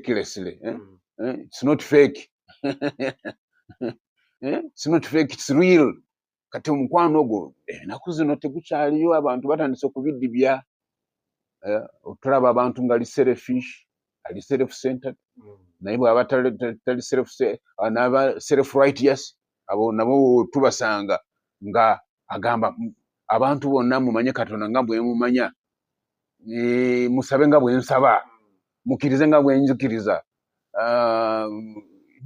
fakelessly. It's not fake. It's not fake, it's real. Kati omukwano gwo enaku zino tegukyaliyo, abantu batandise okubidibya. Otulaba abantu nga ali selfish, ali self-centered. Naye bw'aba tali self-righteous, abo nabo tubasanga nga agamba abantu bonna mumanye Katonda nga bwe mumanya, musabe nga bwe nsaba, mukkirize nga bwe nzikiriza.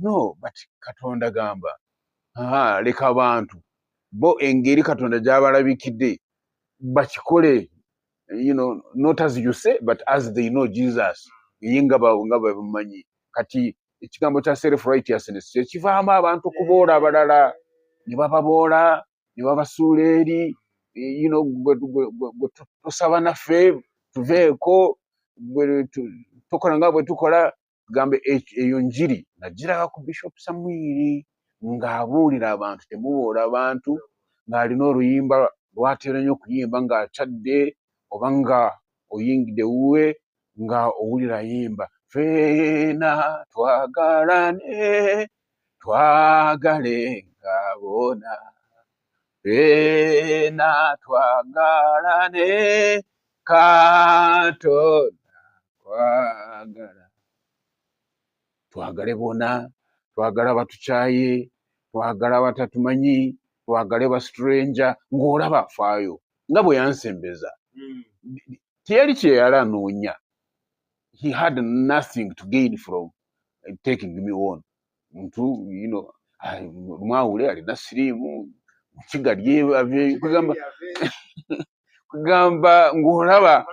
No, but Katonda gamba leka abantu bo engeri Katonda gy'abalabikidde bakikole, not as you say but as they know Jesus. Nga bamumanyi. Kati ekigambo kya self-righteousness kyekivaamu abantu okuboola abalala, ne bababoola, ne babasuula eri, tosaba naffe tuveeko, tokola nga bwe tukola. Tugambe eyo njiri nagiraba ku Bishop Samuel ng'abuulira abantu, temuboola abantu, ng'alina oluyimba lw'atera nnyo okuyimba ng'akyadde oba nga oyingidde wuwe nga owulira yimba ffeena twagalane twagale nga bona, ffeena twagalane Katonda twagala. Twagale bona, twagala batukyaye, twagala batatumanyi, twagale ba stranger, ng'olaba faayo nga bwe yansembeza. Teyali kye yali anoonya. He had nothing to gain from taking me on. Muntu, mwawule alina siriimu, mukiga lyebave, kugamba ng'olaba.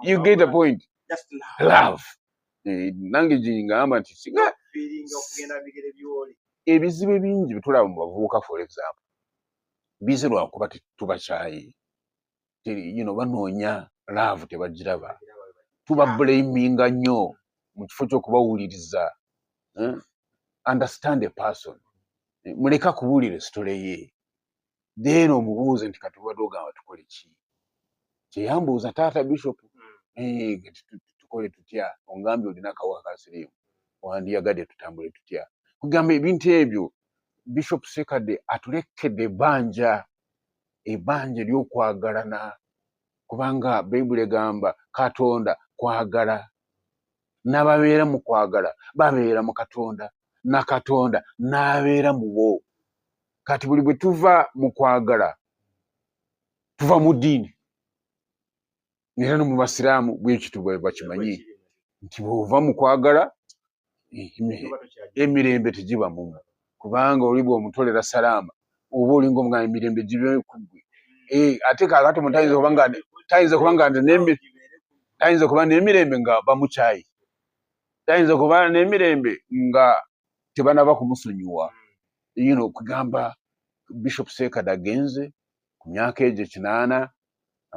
You get the point. Just love. Nange ngamba nti singa ebizibu bingi bitulaba mu bavubuka, for example, bize lwakuba tubakyaye, banoonya love tebagiraba, tuba blaminga nnyo mu kifo ky'okubawuliriza. Understand a person. Muleka kubuulira esitole ye, then omubuuze nti kati obadde ogamba tukole ki? Kyeyambuuza taata Bishop, tukole tutya? Ongambye olina akawuka ka siriimu, wandiyagadde tutambule tutya? Kugamba ebintu ebyo Bishop Ssekkadde atulekedde ebbanja ery'okwagalana, kubanga Bayibuli egamba Katonda kwagala, n'ababeera mu kwagala babeera mu Katonda, na Katonda n'abeera mu bo. Kati buli bwe tuva mu kwagala tuva mu ddiini. Era no mu basiraamu bwekityo bwe bakimanyi nti bw'ova mu kwagala emirembe tegiba mumu, kubanga oli bw'omutolera salaama oba olinga omugamba emirembe gibe ku ggwe. Ate kaakati omuntu tayinza kuba n'emirembe nga bamukyayi, tayinza kuba n'emirembe nga tebanaba kumusonyiwa. Kugamba Bishop Ssekkadde agenze ku myaka egyo 80,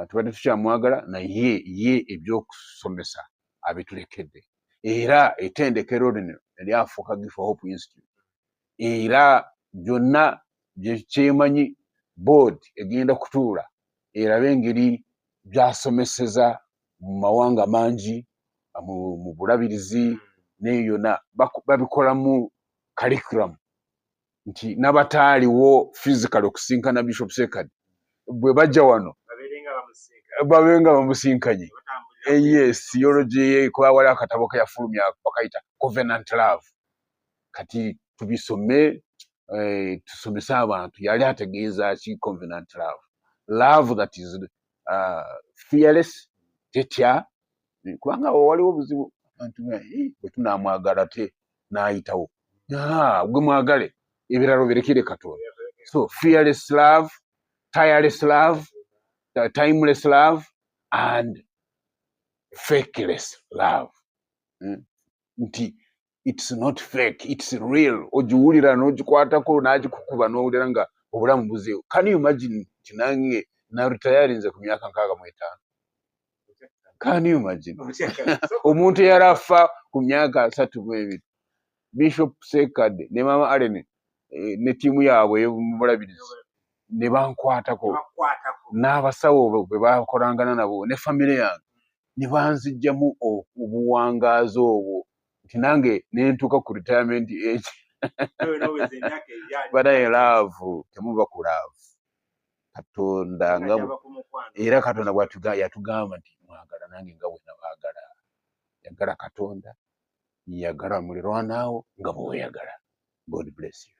tubadde tukyamwagala, naye ye ebyokusomesa abitulekedde, era ettendekero lino eryafuuka Gift for Hope Institute, era byonna kyemanyi board egenda kutuula erabe engeri byasomeseza mu mawanga mangi, mu bulabirizi neyo yonna babikolamu curriculum, nti n'abataaliwo physical okusinkana Bishop Ssekkadde bwe bajja wano babenga bamusinkanye. Yes, theology kuba wali akatabo ke yafulumya bakayita Covenant Love. Kati tubisome, tusomese abantu yali ategeeza ki Covenant Love. Love that is fearless, tetya, kubanga waliwo obuzibu abantu bwe tunamwagala te n'ayitawo. Gwe mwagale ebiralo birekere Katonda. So fearless love, tireless love, timeless love, and fakeless love. Nti it's not fake, it's real. Ojiwulira n'ogikwatako n'agikukuba n'owulira nga obulamu buzeewo. Can you imagine kinange na retirinze ku myaka 65? Can you imagine? Omuntu yarafa ku myaka 32. Bishop Ssekkadde ne Mama Allen ne tiimu yaabwe ey'omulabirizi ne bankwatako n'abasawo bwe bakolangana nabo ne famire yange ne banzigyamu obuwangaazi obwo nti nange ne ntuuka ku retirement age. But I love temuva ku love Katonda nga era Katonda yatugamba nti mwagala nange nga bwe nabaagala. Yagala Katonda, yagala muliraanwa wo nga bwe weeyagala. God bless you.